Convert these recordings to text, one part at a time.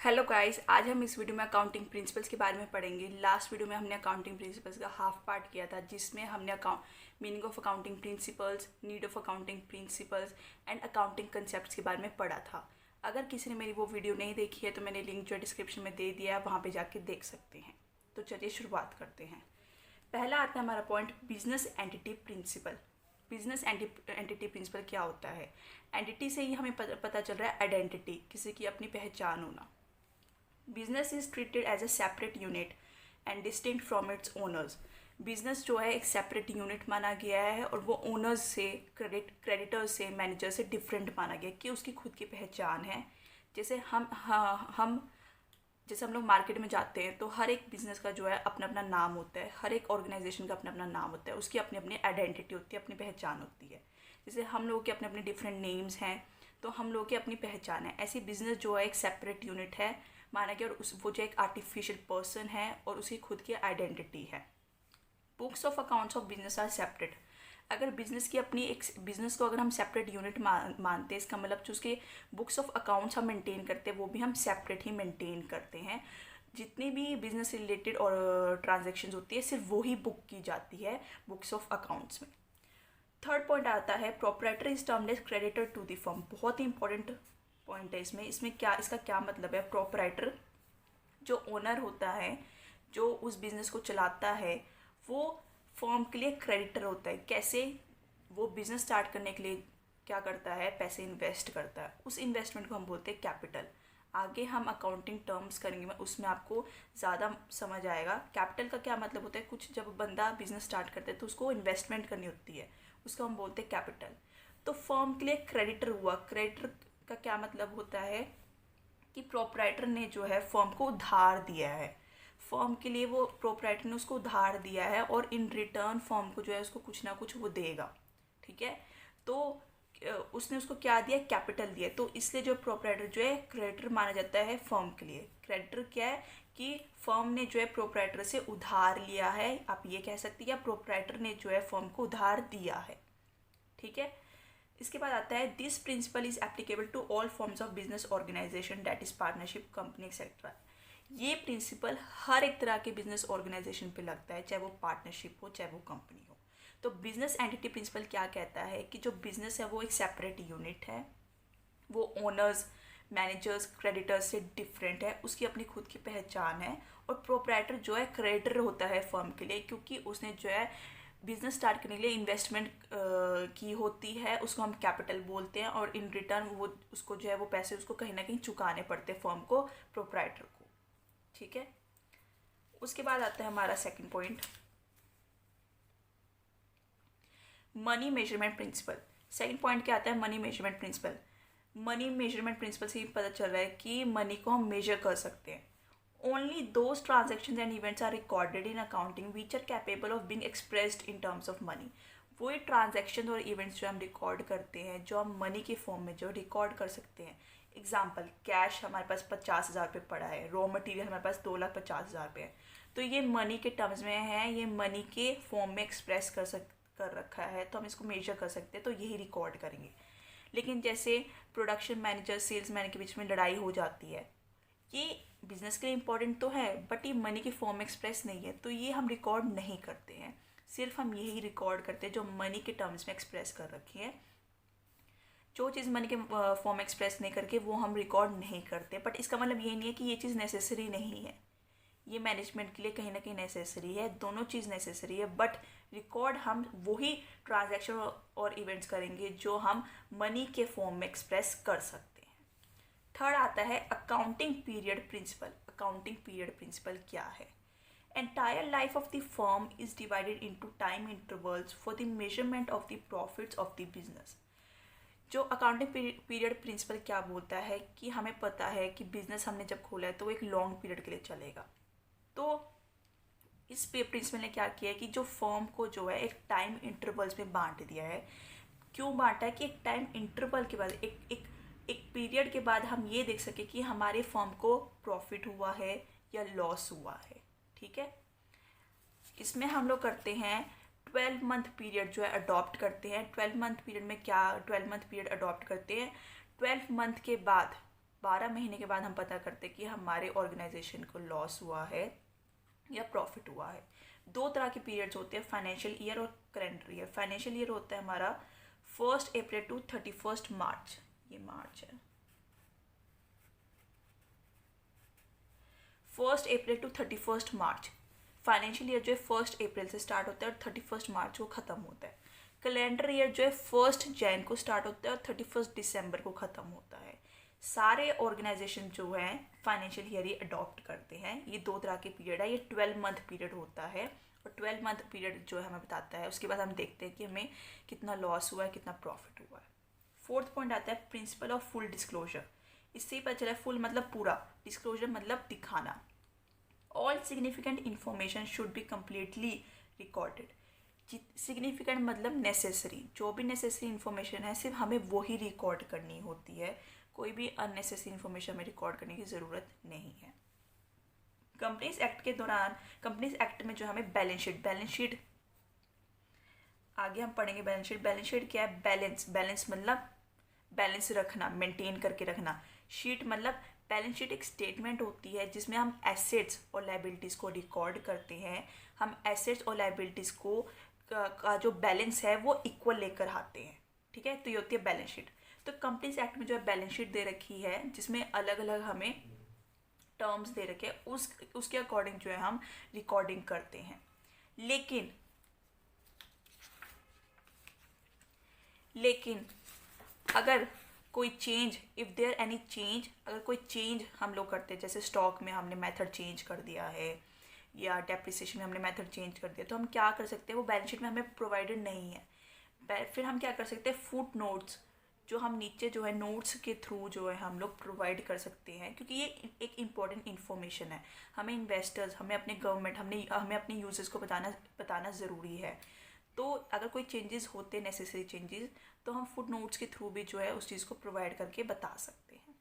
Hello guys, आज हम इस वीडियो में अकाउंटिंग प्रिंसिपल्स के बारे में पढ़ेंगे। लास्ट वीडियो में हमने अकाउंटिंग प्रिंसिपल्स का हाफ पार्ट किया था, जिसमें हमने meaning of accounting principles, need of accounting principles and accounting concepts के बारे में पढ़ा था। अगर किसी ने मेरी वो वीडियो नहीं देखी है तो मैंने लिंक जो डिस्क्रिप्शन में दे दिया है, वहाँ पर जाके देख सकते हैं। तो चलिए शुरुआत करते हैं। पहला आता है हमारा point, business entity principle. Business entity principle क्या होता है? एंटिटी से ही हमें पता चल रहा है आइडेंटिटी, किसी की अपनी पहचान होना। Business is treated as a separate unit and distinct from its owners. Business जो है एक सेपरेट यूनिट माना गया है और वो ओनर्स से, क्रेडिटर्स से, मैनेजर से डिफरेंट माना गया कि उसकी खुद की पहचान है। जैसे हम लोग मार्केट में जाते हैं तो हर एक बिजनेस का जो है अपना अपना नाम होता है, हर एक ऑर्गेनाइजेशन का अपना अपना नाम होता है, उसकी अपनी अपनी आइडेंटिटी होती है, अपनी पहचान होती है। जैसे हम लोगों के अपने अपने डिफरेंट नेम्स हैं, तो हम लोगों की अपनी पहचान है। ऐसी बिजनेस जो है एक सेपरेट यूनिट है माना गया, और वो जो एक आर्टिफिशियल पर्सन है और उसकी खुद की आइडेंटिटी है। Books of accounts of business are separate. अगर बिजनेस की अपनी एक बिजनेस को अगर हम सेपरेट यूनिट मानते हैं, इसका मतलब जो उसके बुक्स ऑफ अकाउंट्स हम मेंटेन करते हैं वो भी हम सेपरेट ही मेंटेन करते हैं। जितनी भी बिजनेस से रिलेटेड और ट्रांजेक्शन होती है सिर्फ वो ही बुक की जाती है बुक्स ऑफ अकाउंट्स में। थर्ड पॉइंट आता है, proprietor is termed as creditor to the firm. बहुत ही इंपॉर्टेंट पॉइंट है इसमें इसका क्या मतलब है? प्रोप्राइटर जो ओनर होता है, जो उस बिज़नेस को चलाता है, वो फर्म के लिए क्रेडिटर होता है। कैसे? वो बिज़नेस स्टार्ट करने के लिए क्या करता है? पैसे इन्वेस्ट करता है। उस इन्वेस्टमेंट को हम बोलते हैं कैपिटल। आगे हम अकाउंटिंग टर्म्स करेंगे, मैं उसमें आपको ज़्यादा समझ आएगा। कैपिटल का क्या मतलब होता है? कुछ जब बंदा बिजनेस स्टार्ट करता है तो उसको इन्वेस्टमेंट करनी होती है, उसको हम बोलते हैं कैपिटल। तो फर्म के लिए क्रेडिटर हुआ। क्रेडिटर का क्या मतलब होता है कि प्रोप्राइटर ने जो है फर्म को उधार दिया है। फर्म के लिए वो प्रोप्राइटर ने उसको उधार दिया है और इन रिटर्न फर्म को जो है उसको कुछ ना कुछ वो देगा। ठीक है, तो उसने उसको क्या दिया? कैपिटल दिया। तो इसलिए जो प्रोप्राइटर जो है क्रेडिटर माना जाता है फर्म के लिए। क्रेडिटर क्या है कि फर्म ने जो है प्रोप्राइटर से उधार लिया है, आप ये कह सकते हैं, या प्रोप्राइटर ने जो है फर्म को उधार दिया है। ठीक है, इसके बाद आता है, this principle is applicable to all forms of business organisation, that is partnership, company etcetera. ये प्रिंसिपल हर एक तरह के बिजनेस ऑर्गेनाइजेशन पे लगता है, चाहे वो पार्टनरशिप हो चाहे वो कंपनी हो। तो बिजनेस एंटिटी प्रिंसिपल क्या कहता है कि जो बिजनेस है वो एक सेपरेट यूनिट है, वो ओनर्स, मैनेजर्स, क्रेडिटर्स से डिफरेंट है, उसकी अपनी खुद की पहचान है। और प्रोप्राइटर जो है क्रेडिटर होता है फर्म के लिए, क्योंकि उसने जो है बिजनेस स्टार्ट करने के लिए इन्वेस्टमेंट की होती है, उसको हम कैपिटल बोलते हैं, और इन रिटर्न वो उसको जो है वो पैसे उसको कहीं ना कहीं चुकाने पड़ते हैं फर्म को, प्रोप्राइटर को। ठीक है, उसके बाद आता है हमारा second point, money measurement principle. Second point क्या आता है? Money measurement principle. Money measurement principle से ही पता चल रहा है कि मनी को हम मेजर कर सकते हैं। Only those transactions and events are recorded in accounting which are capable of being expressed in terms of money. वही ट्रांजेक्शन और इवेंट्स जो हम रिकॉर्ड करते हैं, जो हम मनी के फॉर्म में जो रिकॉर्ड कर सकते हैं। एग्जाम्पल, कैश हमारे पास 50,000 रुपये पड़ा है, रॉ मटेरियल हमारे पास 2,50,000 रुपये है, तो ये मनी के टर्म्स में है, ये मनी के फॉर्म में एक्सप्रेस कर रखा है, तो हम इसको मेजर कर सकते हैं, तो यही रिकॉर्ड करेंगे। लेकिन जैसे प्रोडक्शन मैनेजर, सेल्स मैनेजर के बीच में लड़ाई हो जाती है, ये बिजनेस के लिए इम्पॉर्टेंट तो है बट ये मनी के फॉर्म में एक्सप्रेस नहीं है, तो ये हम रिकॉर्ड नहीं करते हैं। सिर्फ हम यही रिकॉर्ड करते हैं जो मनी के टर्म्स में एक्सप्रेस कर रखी है। जो चीज़ मनी के फॉर्म में एक्सप्रेस नहीं करके वो हम रिकॉर्ड नहीं करते। बट इसका मतलब ये नहीं है कि ये चीज़ नेसेसरी नहीं है, ये मैनेजमेंट के लिए कहीं ना कहीं नेसेसरी है, दोनों चीज़ नेसेसरी है। बट रिकॉर्ड हम वही ट्रांजैक्शन और इवेंट्स करेंगे जो हम मनी के फॉर्म में एक्सप्रेस कर सकते हैं। थर्ड आता है accounting period principle. Accounting period principle क्या है? Entire life of the firm is divided into time intervals for the measurement of the profits of the business. जो अकाउंटिंग पीरियड प्रिंसिपल क्या बोलता है कि हमें पता है कि बिजनेस हमने जब खोला है तो वो एक लॉन्ग पीरियड के लिए चलेगा। तो इस प्रिंसिपल ने क्या किया है कि जो फर्म को जो है एक टाइम इंटरवल्स में बांट दिया है। क्यों बांटा है? कि एक टाइम इंटरवल के बाद, एक पीरियड के बाद हम ये देख सके कि हमारे फर्म को प्रॉफिट हुआ है या लॉस हुआ है। ठीक है, इसमें हम लोग करते हैं 12 मंथ पीरियड जो है अडॉप्ट करते हैं। 12 मंथ पीरियड में क्या 12 मंथ पीरियड अडॉप्ट करते हैं? 12 मंथ के बाद 12 महीने के बाद हम पता करते हैं कि हमारे ऑर्गेनाइजेशन को लॉस हुआ है या प्रॉफिट हुआ है। दो तरह के पीरियड्स होते हैं, फाइनेंशियल ईयर और कैलेंडर ईयर। फाइनेंशियल ईयर होता है हमारा 1 अप्रैल टू 31 मार्च, ये मार्च है, 1 अप्रैल टू 31 मार्च। फाइनेंशियल ईयर जो है 1 अप्रैल से स्टार्ट होता है और 31 मार्च को ख़त्म होता है। कैलेंडर ईयर जो है 1 जनवरी को स्टार्ट होता है और 31 दिसंबर को ख़त्म होता है। सारे ऑर्गेनाइजेशन जो हैं फाइनेंशियल ईयर ही अडॉप्ट करते हैं। ये दो तरह के पीरियड है, ये 12 मंथ पीरियड होता है और 12 मंथ पीरियड जो है हमें बताता है। उसके बाद हम देखते हैं कि हमें कितना लॉस हुआ है, कितना प्रॉफिट हुआ है। फोर्थ पॉइंट आता है प्रिंसिपल ऑफ फुल डिस्क्लोजर। इससे ही पता चला फुल मतलब पूरा, डिस्क्लोजर मतलब दिखाना। All significant information should be completely recorded. Significant मतलब नेसेसरी, जो भी नेसेसरी इन्फॉर्मेशन है सिर्फ हमें वो ही रिकॉर्ड करनी होती है, कोई भी अननेसेसरी इन्फॉर्मेशन में रिकॉर्ड करने की ज़रूरत नहीं है। कंपनीज एक्ट के दौरान, कंपनीज एक्ट में जो हमें बैलेंस शीट आगे हम पढ़ेंगे। बैलेंस शीट क्या है? बैलेंस मतलब बैलेंस रखना, मेंटेन करके रखना। शीट मतलब बैलेंस शीट एक स्टेटमेंट होती है जिसमें हम एसेट्स और लायबिलिटीज़ को रिकॉर्ड करते हैं। हम एसेट्स और लायबिलिटीज़ को का जो बैलेंस है वो इक्वल लेकर आते हैं, ठीक है। तो ये होती है बैलेंस शीट। तो कंपनीज एक्ट में जो है बैलेंस शीट दे रखी है जिसमें अलग अलग हमें टर्म्स दे रखे हैं, उसके अकॉर्डिंग जो है हम रिकॉर्डिंग करते हैं। लेकिन अगर कोई change, if there any change, अगर कोई चेंज हम लोग करते हैं, जैसे स्टॉक में हमने मेथड चेंज कर दिया है या डेप्रिसिएशन में हमने मेथड चेंज कर दिया, तो हम क्या कर सकते हैं, वो बैलेंस शीट में हमें प्रोवाइडेड नहीं है। फिर हम क्या कर सकते हैं, फुट नोट्स जो हम नीचे जो है नोट्स के थ्रू जो है हम लोग प्रोवाइड कर सकते हैं, क्योंकि ये एक इम्पॉर्टेंट इन्फॉर्मेशन है। हमें इन्वेस्टर्स, हमें अपने गवर्नमेंट, हमें अपने यूजर्स को बताना ज़रूरी है। तो अगर कोई चेंजेस होते हैं, नेसेसरी चेंजेस, तो हम फुट नोट्स के थ्रू भी जो है उस चीज़ को प्रोवाइड करके बता सकते हैं।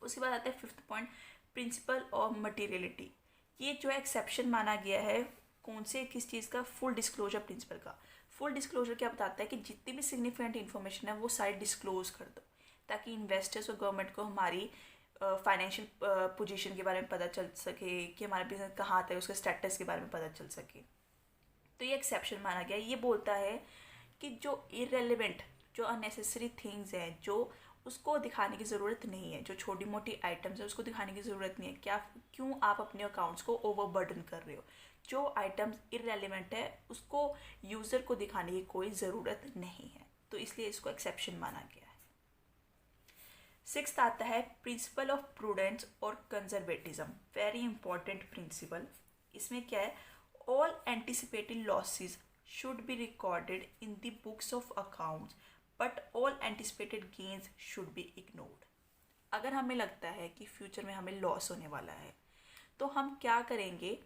उसके बाद आता है fifth point, principle of materiality. ये जो है एक्सेप्शन माना गया है कौन से, किस चीज़ का? फुल डिस्क्लोजर प्रिंसिपल का। फुल डिस्क्लोजर क्या बताता है कि जितनी भी सिग्निफिकेंट इन्फॉर्मेशन है वो सारी डिस्क्लोज कर दो, ताकि इन्वेस्टर्स और गवर्नमेंट को हमारी फाइनेंशियल पोजीशन के बारे में पता चल सके, कि हमारा बिजनेस कहाँ आता है, उसके स्टेटस के बारे में पता चल सके। तो ये एक्सेप्शन माना गया। ये बोलता है कि जो इररेलेवेंट, जो अननेसेसरी थिंग्स हैं, जो उसको दिखाने की ज़रूरत नहीं है, जो छोटी मोटी आइटम्स है उसको दिखाने की ज़रूरत नहीं है। क्यों आप अपने अकाउंट्स को ओवरबर्डन कर रहे हो? जो आइटम्स इररेलेवेंट है उसको यूज़र को दिखाने की कोई ज़रूरत नहीं है, तो इसलिए इसको एक्सेप्शन माना गया है। सिक्स्थ आता है प्रिंसिपल ऑफ प्रूडेंस और कंजर्वेटिज्म। Very important principal. इसमें क्या है, all anticipated losses should be recorded in the books of accounts, but all anticipated gains should be ignored. अगर हमें लगता है कि फ्यूचर में हमें लॉस होने वाला है तो हम क्या करेंगे,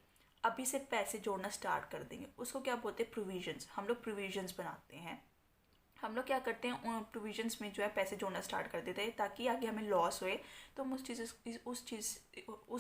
अभी से पैसे जोड़ना स्टार्ट कर देंगे। उसको क्या बोलते हैं? प्रोविजंस। हम लोग प्रोविजंस बनाते हैं। हम लोग क्या करते हैं, उन प्रोविजंस में जो है पैसे जोड़ना स्टार्ट कर देते हैं, ताकि आगे हमें लॉस होए तो हम उस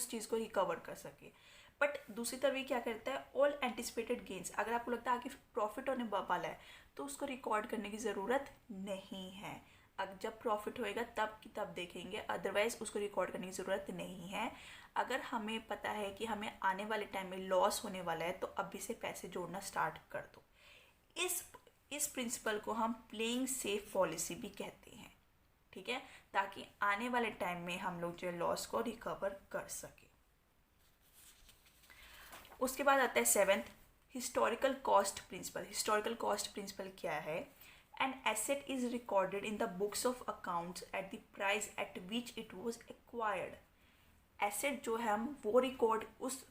चीज़ को रिकवर कर सके। बट दूसरी तरफ ये क्या करता है, ऑल एंटिसिपेटेड गेंस। अगर आपको लगता है आगे प्रॉफिट होने वाला है तो उसको रिकॉर्ड करने की ज़रूरत नहीं है। अब जब प्रॉफिट होएगा तब की तब देखेंगे, अदरवाइज उसको रिकॉर्ड करने की ज़रूरत नहीं है। अगर हमें पता है कि हमें आने वाले टाइम में लॉस होने वाला है तो अभी से पैसे जोड़ना स्टार्ट कर दो। इस प्रिंसिपल को हम प्लेइंग सेफ पॉलिसी भी कहते हैं, ठीक है, ताकि आने वाले टाइम में हम लोग जो लॉस को रिकवर कर सके। उसके बाद आता है seventh, historical cost principle. Historical cost principle क्या है? An asset is recorded in the books of accounts at the price at which it was acquired. Asset जो है हम वो रिकॉर्ड उस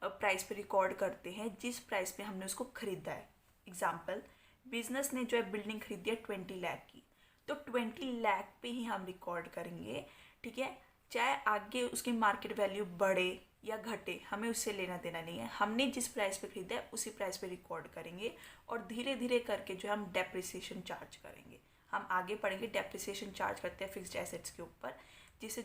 प्राइस पे रिकॉर्ड करते हैं जिस प्राइस पे हमने उसको खरीदा है। एग्जाम्पल, बिजनेस ने जो है बिल्डिंग खरीदी है 20 लाख की, तो 20 लाख पे ही हम रिकॉर्ड करेंगे, ठीक है। चाहे आगे उसकी मार्केट वैल्यू बढ़े या घटे, हमें उससे लेना देना नहीं है। हमने जिस प्राइस पे खरीदा है उसी प्राइस पे रिकॉर्ड करेंगे और धीरे धीरे करके जो हम डेप्रिसिएशन चार्ज करेंगे। हम आगे पढ़ेंगे डेप्रिसिएशन चार्ज करते हैं फिक्स्ड एसेट्स के ऊपर, जिससे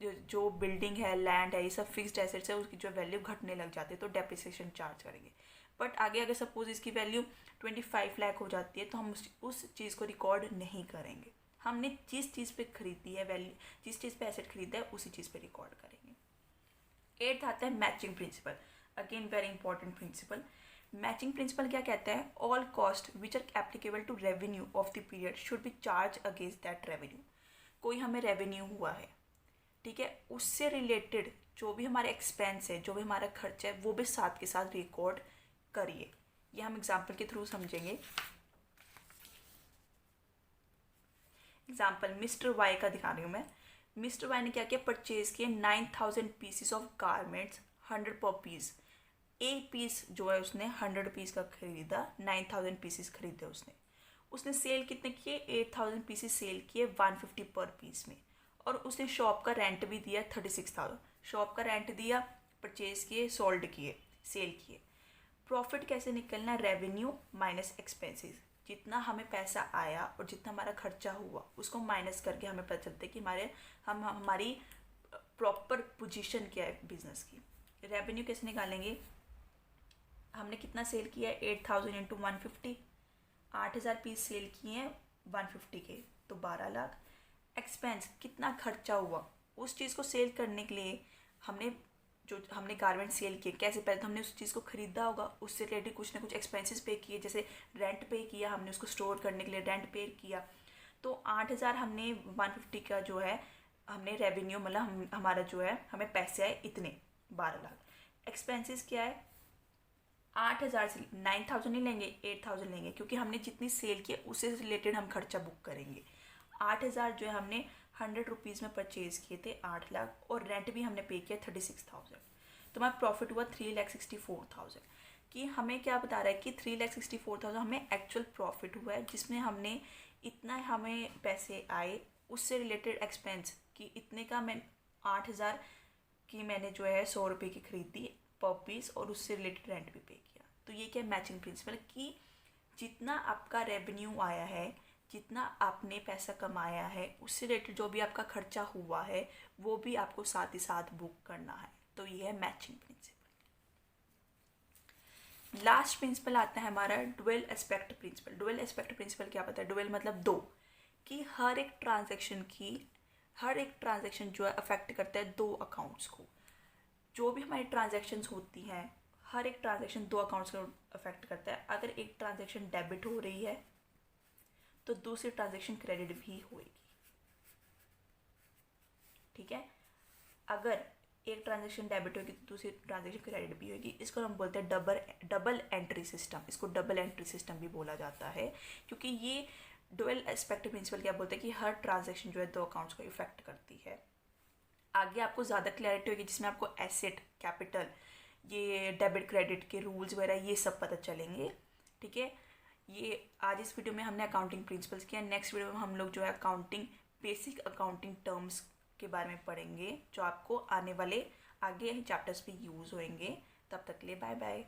जो बिल्डिंग है, लैंड है, ये सब फिक्स्ड एसेट्स है, उसकी जो वैल्यू घटने लग जाती है तो डेप्रिसिएशन चार्ज करेंगे। बट आगे अगर सपोज इसकी वैल्यू 25 लाख हो जाती है तो हम उस चीज़ को रिकॉर्ड नहीं करेंगे। हमने जिस चीज़ पे खरीदी है वैल्यू, जिस चीज़ पे एसेट खरीदा है उसी चीज़ पे रिकॉर्ड करेंगे। 8th आता है matching principle, again very important principle. Matching principle क्या कहता है, all cost which are applicable to revenue of the period should be charge against that revenue. कोई हमें रेवेन्यू हुआ है, ठीक है, उससे रिलेटेड जो भी हमारे एक्सपेंस है, जो भी हमारा खर्च है, वो भी साथ के साथ रिकॉर्ड करिए। ये हम एग्जाम्पल के थ्रू समझेंगे। एग्जाम्पल मिस्टर वाई का दिखा रही हूँ मैं। मिस्टर वाई ने क्या किया, परचेज किए 9000 पीसीस ऑफ गारमेंट्स 100 पर पीस। एक पीस जो है उसने 100 रुपीज़ का खरीदा, 9000 पीसीस खरीदे उसने सेल कितने किए, 8000 पीसीस सेल किए 150 पर पीस में। और उसने शॉप का रेंट भी दिया 36,000। शॉप का रेंट दिया, परचेज किए, सोल्ड किए, सेल किए। प्रॉफिट कैसे निकलना, रेवेन्यू माइनस एक्सपेंसेस। जितना हमें पैसा आया और जितना हमारा खर्चा हुआ उसको माइनस करके हमें पता चलता है कि हमारी प्रॉपर पोजीशन क्या है बिजनेस की। रेवेन्यू कैसे निकालेंगे, हमने कितना सेल किया है, 8000 इंटू 150, 8000 पीस सेल किए हैं 150 के, तो 12 लाख। एक्सपेंस कितना खर्चा हुआ, उस चीज़ को सेल करने के लिए हमने गारमेंट सेल किए, कैसे, पहले तो हमने उस चीज़ को खरीदा होगा, उससे रिलेटेड कुछ ना कुछ एक्सपेंसेस पे किए, जैसे रेंट पे किया, हमने उसको स्टोर करने के लिए रेंट पे किया। तो 8000 हमने 150 का जो है हमने रेवेन्यू, मतलब हमारा जो है हमें पैसे आए इतने 12 लाख। एक्सपेंसेस क्या है, 8000 से 9000 नहीं लेंगे, 8000 लेंगे, क्योंकि हमने जितनी सेल की उससे रिलेटेड हम खर्चा बुक करेंगे। 8000 जो है हमने 100 रुपीज़ में परचेज़ किए थे, 8 लाख, और रेंट भी हमने पे किया 36,000, तो हमारा प्रॉफिट हुआ 3,64,000। कि हमें क्या बता रहा है कि 3,64,000 हमें एक्चुअल प्रॉफिट हुआ है, जिसमें हमने इतना हमें पैसे आए, उससे रिलेटेड एक्सपेंस कि इतने का मैं 8000 की मैंने जो है 100 रुपये की खरीदी पर पीस, और उससे रिलेटेड रेंट भी पे किया। तो ये क्या मैचिंग प्रिंसिपल, कि जितना आपका रेवेन्यू आया है, जितना आपने पैसा कमाया है, उससे रिलेटेड जो भी आपका खर्चा हुआ है वो भी आपको साथ ही साथ बुक करना है। तो ये है मैचिंग प्रिंसिपल। लास्ट प्रिंसिपल आता है हमारा dual aspect principle. Dual aspect principle क्या पता है, डुअल मतलब दो, कि हर एक ट्रांजैक्शन जो है अफेक्ट करता है दो अकाउंट्स को। जो भी हमारी ट्रांजैक्शंस होती हैं, हर एक ट्रांजैक्शन दो अकाउंट्स को अफेक्ट करता है। अगर एक ट्रांजैक्शन डेबिट हो रही है तो दूसरी ट्रांजैक्शन क्रेडिट भी होएगी, ठीक है। अगर एक ट्रांजैक्शन डेबिट होगी तो दूसरी ट्रांजैक्शन क्रेडिट भी होगी। इसको हम बोलते हैं डबल एंट्री सिस्टम। इसको डबल एंट्री सिस्टम भी बोला जाता है, क्योंकि ये डुअल एस्पेक्ट प्रिंसिपल क्या बोलता है कि हर ट्रांजैक्शन जो है दो अकाउंट्स को इफेक्ट करती है। आगे आपको ज़्यादा क्लैरिटी होगी, जिसमें आपको एसेट, कैपिटल, ये डेबिट क्रेडिट के रूल्स वगैरह ये सब पता चलेंगे, ठीक है। ये आज इस वीडियो में हमने अकाउंटिंग प्रिंसिपल्स किया। नेक्स्ट वीडियो में हम लोग जो है बेसिक अकाउंटिंग टर्म्स के बारे में पढ़ेंगे, जो आपको आने वाले आगे चैप्टर्स पे यूज़ होंगे। तब तक के लिए बाय बाय।